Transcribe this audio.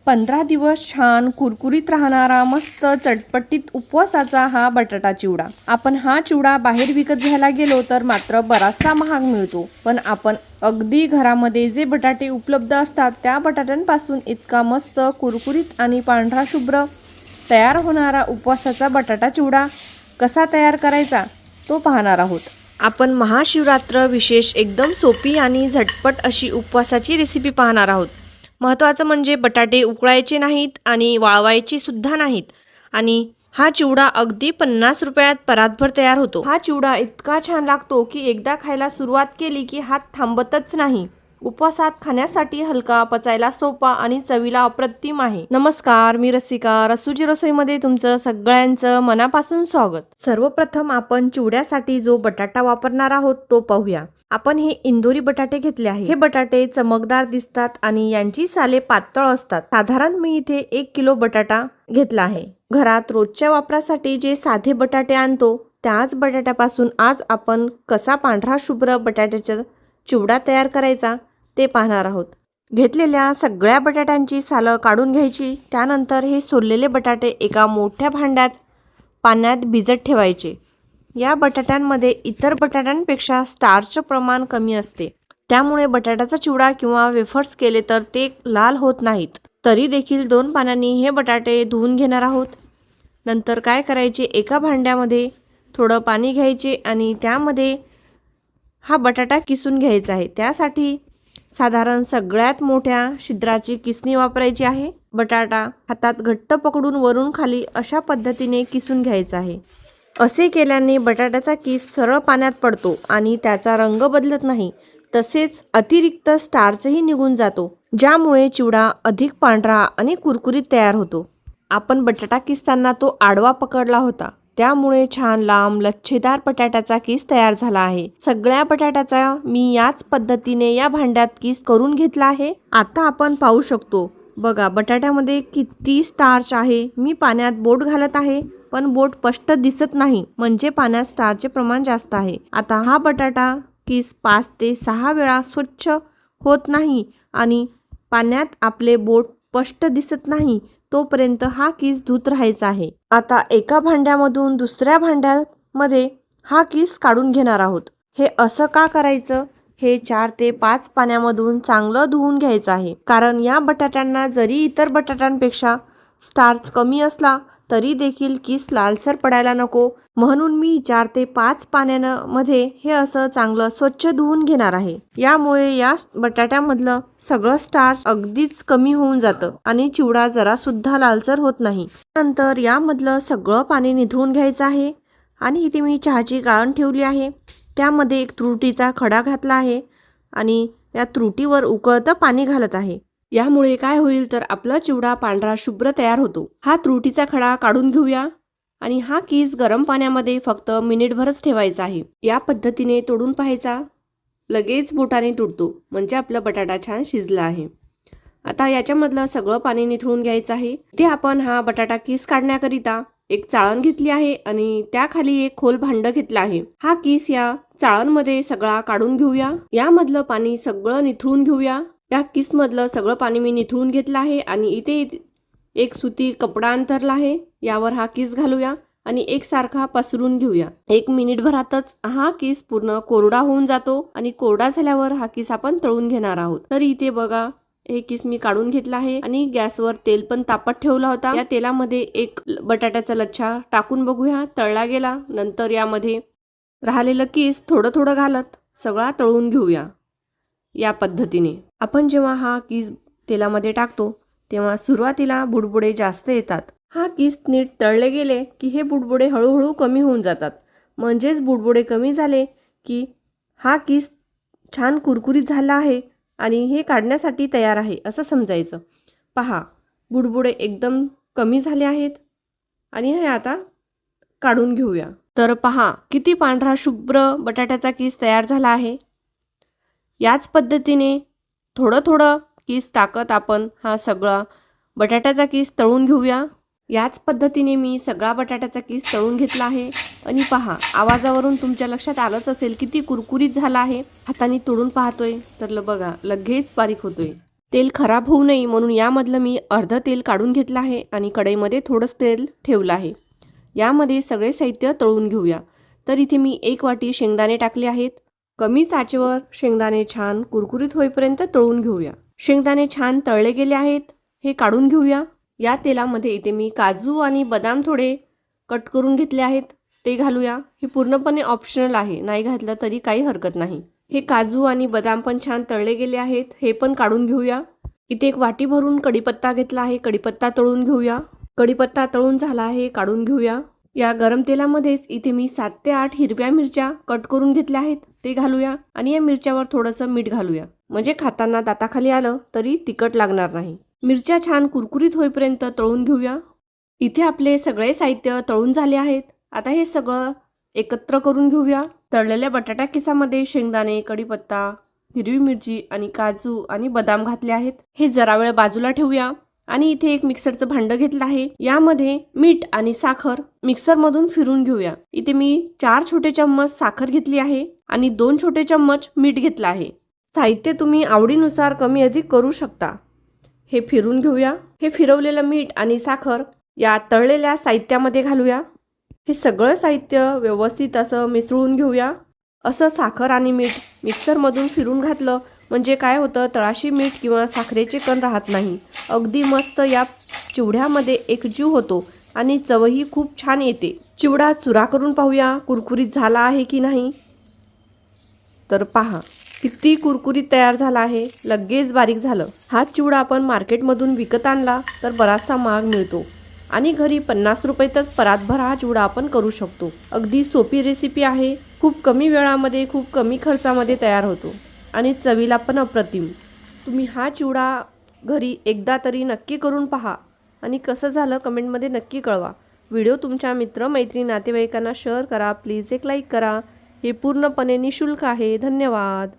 15 दिवस छान कुरकुरीत राहणारा मस्त चटपटीत उपवासाचा हा बटाटा चिवडा. आपण हा चिवडा बाहेर विकत घ्यायला गेलो तर मात्र बराचसा महाग मिळतो. पण आपण अगदी घरामध्ये जे बटाटे उपलब्ध असतात त्या बटाट्यांपासून इतका मस्त कुरकुरीत आणि पांढरा शुभ्र तयार होणारा उपवासाचा बटाटा चिवडा कसा तयार करायचा तो पाहणार आहोत. आपण महाशिवरात्र विशेष एकदम सोपी आणि झटपट अशी उपवासाची रेसिपी पाहणार आहोत. महत्त्वाचं म्हणजे बटाटे उकळायचे नाहीत आणि वाळवायचे सुद्धा नाहीत आणि हा चिवडा अगदी 50 रुपयात परातभर तयार होतो. हा चिवडा इतका छान लागतो की एकदा खायला सुरुवात केली की हात थांबतच नाही. उपवासात खाण्यासाठी हलका, पचायला सोपा आणि चवीला अप्रतिम आहे. नमस्कार, मी रसिका. रसूजी रसोईमध्ये तुमचं सगळ्यांचं मनापासून स्वागत. सर्वप्रथम आपण चिवड्यासाठी जो बटाटा वापरणार आहोत तो पाहूया. आपण हे इंदोरी बटाटे घेतले आहे. हे बटाटे चमकदार दिसतात आणि यांची साले पातळ असतात. साधारण मी इथे 1 किलो बटाटा घेतला आहे. घरात रोजच्या वापरासाठी जे साधे बटाटे आणतो त्याच बटाट्यापासून आज आपण कसा पांढरा शुभ्र बटाट्याचा चिवडा तयार करायचा ते पाहणार आहोत. घेतलेल्या सगळ्या बटाट्यांची सालं काढून घ्यायची. त्यानंतर हे सोललेले बटाटे एका मोठ्या भांड्यात पाण्यात भिजत ठेवायचे. या बटाट्यांमध्ये इतर बटाट्यांपेक्षा स्टार्चचं प्रमाण कमी असते. त्यामुळे बटाट्याचा चिवडा किंवा वेफर्स केले तर ते लाल होत नाहीत. तरी देखील 2 पाण्याने हे बटाटे धुवून घेणार आहोत. नंतर काय करायचे, एका भांड्यामध्ये थोडं पाणी घ्यायचे आणि त्यामध्ये हा बटाटा किसून घ्यायचा आहे. त्यासाठी साधारण सगळ्यात मोठ्या छिद्राची किसणी वापरायची आहे. बटाटा हातात घट्ट पकडून वरून खाली अशा पद्धतीने किसून घ्यायचा आहे. असे केल्याने बटाट्याचा किस सरळ पाण्यात पडतो आणि त्याचा रंग बदलत नाही. तसेच अतिरिक्त स्टार्चही निघून जातो, ज्यामुळे चिवडा अधिक पांढरा आणि कुरकुरीत तयार होतो. आपण बटाटा किसताना तो आडवा पकडला होता, त्यामुळे छान लांब लच्छेदार बटाट्याचा किस तयार झाला आहे. सगळ्या बटाट्याचा मी याच पद्धतीने या भांड्यात किस करून घेतला आहे. आता आपण पाहू शकतो, बघा बटाट्यामध्ये किती स्टार्च आहे. मी पाण्यात बोट घालत आहे पण बोट स्पष्ट दिसत नाही, म्हणजे पाण्यात स्टार्चचे प्रमाण जास्त आहे. आता हा बटाटा किस 5 ते 6 वेळा स्वच्छ होत नाही आणि पाण्यात आपले बोट स्पष्ट दिसत नाही तोपर्यंत हा किस धुत राहायचा आहे. आता एका भांड्यामधून दुसऱ्या भांड्यामध्ये हा किस काढून घेणार आहोत. हे असं का करायचं, हे 4 ते 5 पाण्यामधून चांगलं धुवून घ्यायचं आहे. कारण या बटाट्यांना जरी इतर बटाट्यांपेक्षा स्टार्च कमी असला तरी देखील किस लालसर पडायला नको, म्हणून मी 4 ते 5 पाण्यामध्ये हे असं चांगलं स्वच्छ धुवून घेणार आहे. यामुळे या बटाट्यामधलं सगळं स्टार्च अगदीच कमी होऊन जातं आणि चिवडा जरा सुद्धा लालसर होत नाही. नंतर यामधलं सगळं पाणी निथळून घ्यायचं आहे आणि इथे मी चहाची गाळण ठेवली आहे. त्यामध्ये एक तुरटीचा खडा घातला आहे आणि या तुरटीवर उकळतं पाणी घालत आहे. यामुळे काय होईल तर आपला चिवडा पांढरा शुभ्र तयार होतो. हा तुरटीचा खडा काढून घेऊया आणि हा किस गरम पाण्यामध्ये फक्त मिनिटभरच ठेवायचा आहे. या पद्धतीने तोडून पाहायचा, लगेच बोटाने तुटतो, म्हणजे आपला बटाटा छान शिजला आहे. आता याच्यामधलं सगळं पाणी निथळून घ्यायचं आहे. इथे आपण हा बटाटा किस काढण्याकरिता एक चाळण घेतली आहे आणि त्याखाली एक खोल भांड घेतलं आहे. हा किस या चाळणमध्ये सगळा काढून घेऊया. यामधलं पाणी सगळं निथळून घेऊया. या किसमधलं सगळं पाणी मी निथळून घेतलं आहे आणि इथे एक सुती कपडा अंथरला आहे. यावर हा किस घालूया आणि एकसारखा पसरून घेऊया. 1 मिनिटभरातच हा किस पूर्ण कोरडा होऊन जातो आणि कोरडा झाल्यावर हा किस आपण तळून घेणार आहोत. तर इथे बघा, हे किस मी काढून घेतला आहे आणि गॅसवर तेल पण तापत ठेवला होता. या तेलामध्ये एक बटाट्याचा लच्छा टाकून बघूया, तळला गेला. नंतर यामध्ये राहिलेलं किस थोडं थोडं घालत सगळा तळून घेऊया. या पद्धतीने आपण जेव्हा हा किस तेलामध्ये टाकतो तेव्हा सुरुवातीला बुडबुडे जास्त येतात. हा किस नीट तळले गेले की हे बुडबुडे हळूहळू कमी होऊन जातात. म्हणजेच बुडबुडे कमी झाले की हा किस छान कुरकुरीत झाला आहे आणि हे काढण्यासाठी तयार आहे असं समजायचं. पहा, बुडबुडे एकदम कमी झाले आहेत आणि हे आता काढून घेऊया. तर पहा किती पांढरा शुभ्र बटाट्याचा किस तयार झाला आहे. याच पद्धतीने थोडं थोडं किस टाकत आपण हा सगळा बटाट्याचा किस तळून घेऊया. याच पद्धतीने मी सगळा बटाट्याचा किस तळून घेतला आहे आणि पहा, आवाजावरून तुमच्या लक्षात आलंच असेल किती कुरकुरीत झाला आहे. हाताने तोडून पाहतोय तर बघा लगेच बारीक होतोय. तेल खराब होऊ नये म्हणून यामधलं मी अर्ध तेल काढून घेतलं आहे आणि कढईमध्ये थोडंच तेल ठेवलं आहे. यामध्ये सगळे साहित्य तळून घेऊया. तर इथे मी 1 वाटी शेंगदाणे टाकले आहेत. कमी आचेवर शेंगदाणे छान कुरकुरीत होईपर्यंत तळून घेऊया. शेंगदाणे छान तळले गेले आहेत, हे काढून घेऊया. या तेलामध्ये इथे मी काजू आणि बदाम थोडे कट करून घेतले आहेत, ते घालूया. हे पूर्णपणे ऑप्शनल आहे, नाही घातलं तरी काही हरकत नाही. हे काजू आणि बदाम पण छान तळले गेले आहेत, हे पण काढून घेऊया. इथे 1 वाटी भरून कढीपत्ता घेतला आहे, कढीपत्ता तळून घेऊया. कढीपत्ता तळून झाला आहे, काढून घेऊया. या गरम तेलामध्येच इथे मी 7 ते 8 हिरव्या मिरच्या कट करून घेतल्या आहेत, ते घालूया. आणि या मिरच्यावर थोडंसं मीठ घालूया, म्हणजे खाताना दाताखाली आलं तरी तिखट लागणार नाही. मिरच्या छान कुरकुरीत होईपर्यंत तळून घेऊया. इथे आपले सगळे साहित्य तळून झाले आहेत. आता हे सगळं एकत्र करून घेऊया. तळलेल्या बटाटा किसामध्ये शेंगदाणे, कढीपत्ता, हिरवी मिरची आणि काजू आणि बदाम घातले आहेत. हे जरा वेळ बाजूला ठेवूया. आणि इथे एक मिक्सरचं भांडं घेतलं आहे. यामध्ये मीठ आणि साखर मिक्सरमधून फिरून घेऊया. इथे मी 4 छोटे चम्मच साखर घेतली आहे आणि 2 छोटे चम्मच मीठ घेतलं आहे. साहित्य तुम्ही आवडीनुसार कमी अधिक करू शकता. हे फिरून घेऊया. हे फिरवलेलं मीठ आणि साखर या तळलेल्या साहित्यामध्ये घालूया. हे सगळं साहित्य व्यवस्थित असं मिसळून घेऊया. असं साखर आणि मीठ मिक्सरमधून फिरून घातलं म्हणजे काय होतं, तळाशी मीठ किंवा साखरेचे कण राहत नाही. अगदी मस्त या चिवड्यामध्ये एकजीव होतो आणि चवही खूप छान येते. चिवडा चुरा करून पाहूया कुरकुरीत झाला आहे की नाही. तर पहा किती कुरकुरीत तयार झाला आहे, लगेच बारीक झालं. हा चिवडा आपण मार्केटमधून विकत आणला तर बराचसा महाग मिळतो आणि घरी 50 रुपयातच परातभर हा चिवडा आपण करू शकतो. अगदी सोपी रेसिपी आहे, खूप कमी वेळामध्ये खूप कमी खर्चामध्ये तयार होतो आणि चवीला पण अप्रतिम. तुम्ही हा चिवडा घरी एकदा तरी नक्की करून पहा आणि कसं झालं कमेंटमध्ये नक्की कळवा. व्हिडिओ तुमच्या मित्र मैत्रिणी नातेवाईकांना शेअर करा. प्लीज एक लाईक करा. हे पूर्णपणे निशुल्क आहे. धन्यवाद.